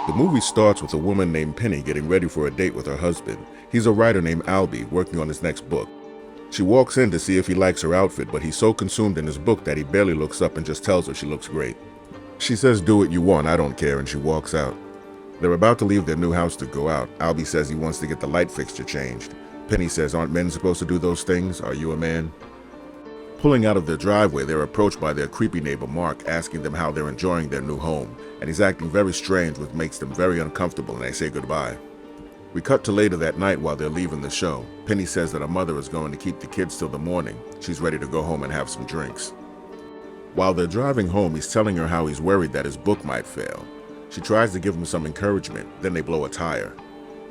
The movie starts with a woman named Penny getting ready for a date with her husband. He's a writer named Albie working on his next book. She walks in to see if he likes her outfit, but he's so consumed in his book that he barely looks up and just tells her she looks great. She says, "Do what you want, I don't care," and she walks out. They're about to leave their new house to go out. Albie says he wants to get the light fixture changed. Penny says, "Aren't men supposed to do those things? Are you a man?" Pulling out of their driveway, they're approached by their creepy neighbor Mark, asking them how they're enjoying their new home, and he's acting very strange, which makes them very uncomfortable, and they say goodbye. We cut to later that night while they're leaving the show. Penny says that her mother is going to keep the kids till the morning. She's ready to go home and have some drinks. While they're driving home, he's telling her how he's worried that his book might fail. She tries to give him some encouragement, then they blow a tire.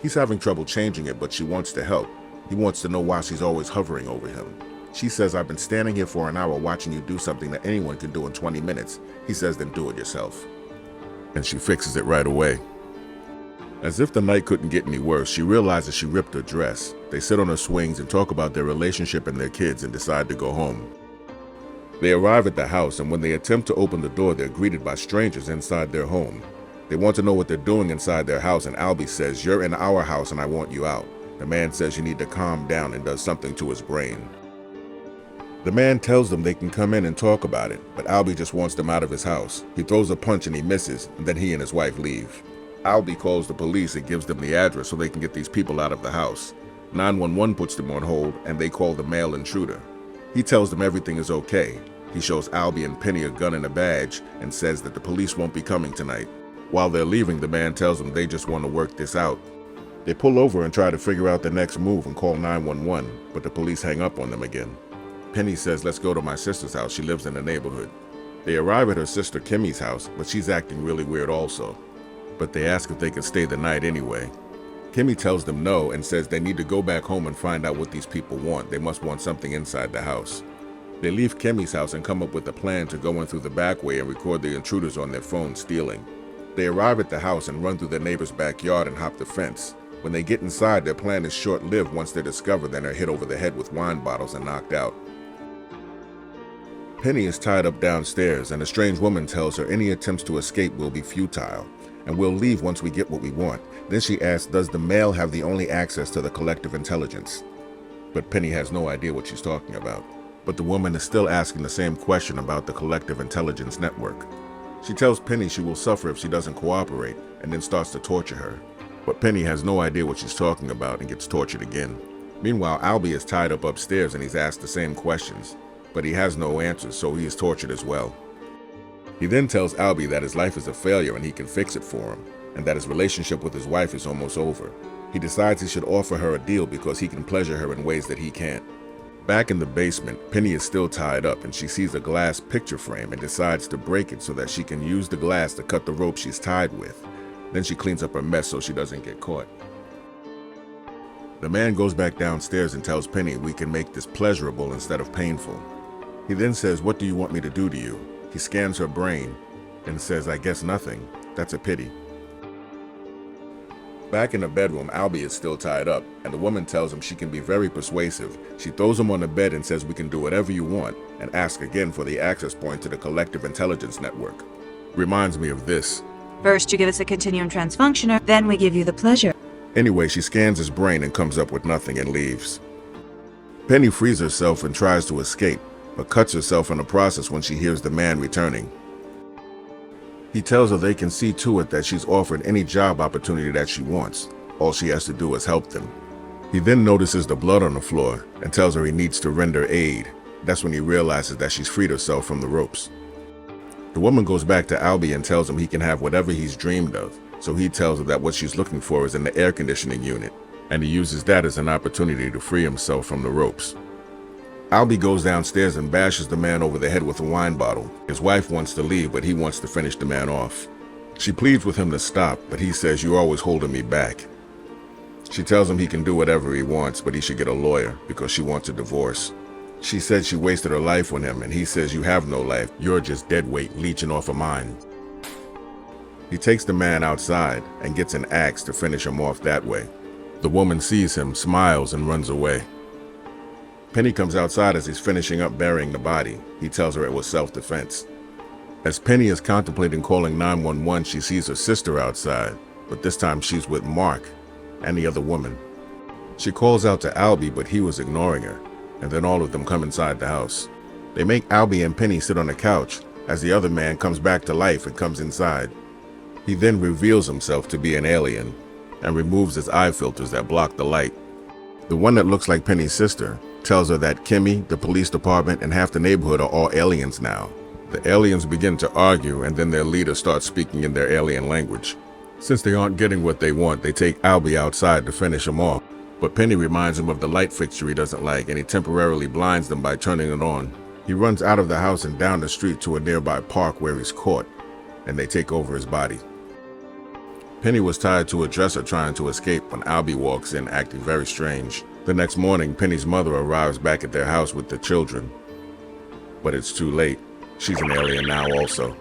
He's having trouble changing it, but she wants to help. He wants to know why she's always hovering over him. She says, "I've been standing here for an hour watching you do something that anyone can do in 20 minutes. He says, "Then do it yourself." And she fixes it right away. As if the night couldn't get any worse, she realizes she ripped her dress. They sit on her swings and talk about their relationship and their kids and decide to go home. They arrive at the house, and when they attempt to open the door, they're greeted by strangers inside their home. They want to know what they're doing inside their house, and Albie says, "You're in our house and I want you out." The man says you need to calm down and does something to his brain. The man tells them they can come in and talk about it, but Albie just wants them out of his house. He throws a punch and he misses, and then he and his wife leave. Albie calls the police and gives them the address so they can get these people out of the house. 911 puts them on hold, and they call the male intruder. He tells them everything is okay. He shows Albie and Penny a gun and a badge and says that the police won't be coming tonight. While they're leaving, the man tells them they just want to work this out. They pull over and try to figure out the next move and call 911, but the police hang up on them again. Penny says, "Let's go to my sister's house. She lives in the neighborhood." They arrive at her sister Kimmy's house, but she's acting really weird also. But they ask if they can stay the night anyway. Kimmy tells them no and says they need to go back home and find out what these people want. They must want something inside the house. They leave Kimmy's house and come up with a plan to go in through the back way and record the intruders on their phone stealing. They arrive at the house and run through their neighbor's backyard and hop the fence. When they get inside, their plan is short-lived once they're discovered, then are hit over the head with wine bottles and knocked out. Penny is tied up downstairs, and a strange woman tells her any attempts to escape will be futile, and we'll leave once we get what we want. Then she asks, does the male have the only access to the collective intelligence? But Penny has no idea what she's talking about. But the woman is still asking the same question about the collective intelligence network. She tells Penny she will suffer if she doesn't cooperate, and then starts to torture her. But Penny has no idea what she's talking about and gets tortured again. Meanwhile, Albie is tied up upstairs and he's asked the same questions, but he has no answers, so he is tortured as well. He then tells Albie that his life is a failure and he can fix it for him, and that his relationship with his wife is almost over. He decides he should offer her a deal because he can pleasure her in ways that he can't. Back in the basement, Penny is still tied up and she sees a glass picture frame and decides to break it so that she can use the glass to cut the rope she's tied with. Then she cleans up her mess so she doesn't get caught. The man goes back downstairs and tells Penny we can make this pleasurable instead of painful. He then says, "What do you want me to do to you?" He scans her brain and says, "I guess nothing. That's a pity." Back in the bedroom, Albie is still tied up, and the woman tells him she can be very persuasive. She throws him on the bed and says we can do whatever you want, and asks again for the access point to the collective intelligence network. Reminds me of this. First you give us a continuum transfunctioner, then we give you the pleasure. Anyway, she scans his brain and comes up with nothing and leaves. Penny frees herself and tries to escape, but cuts herself in the process when she hears the man returning. He tells her they can see to it that she's offered any job opportunity that she wants. All she has to do is help them. He then notices the blood on the floor and tells her he needs to render aid. That's when he realizes that she's freed herself from the ropes. The woman goes back to Albie and tells him he can have whatever he's dreamed of, so he tells her that what she's looking for is in the air conditioning unit, and he uses that as an opportunity to free himself from the ropes. Albie goes downstairs and bashes the man over the head with a wine bottle. His wife wants to leave, but he wants to finish the man off. She pleads with him to stop, but he says, "You're always holding me back." She tells him he can do whatever he wants, but he should get a lawyer because she wants a divorce. She said she wasted her life on him, and he says, "You have no life. You're just dead weight leeching off of mine." He takes the man outside and gets an axe to finish him off that way. The woman sees him, smiles, and runs away. Penny comes outside as he's finishing up burying the body. He tells her it was self-defense. As Penny is contemplating calling 911, she sees her sister outside. but this time she's with Mark and the other woman. She calls out to Albie, but he was ignoring her, and then all of them come inside the house. They make Albie and Penny sit on a couch as the other man comes back to life and comes inside. He then reveals himself to be an alien and removes his eye filters that block the light. The one that looks like Penny's sister tells her that Kimmy, the police department, and half the neighborhood are all aliens now. The aliens begin to argue, and then their leader starts speaking in their alien language. Since they aren't getting what they want, they take Albie outside to finish him off. But Penny reminds him of the light fixture he doesn't like, and he temporarily blinds them by turning it on. He runs out of the house and down the street to a nearby park where he's caught, and they take over his body. Penny was tied to a dresser trying to escape when Albie walks in acting very strange. The next morning, Penny's mother arrives back at their house with the children. But it's too late. She's an alien now also.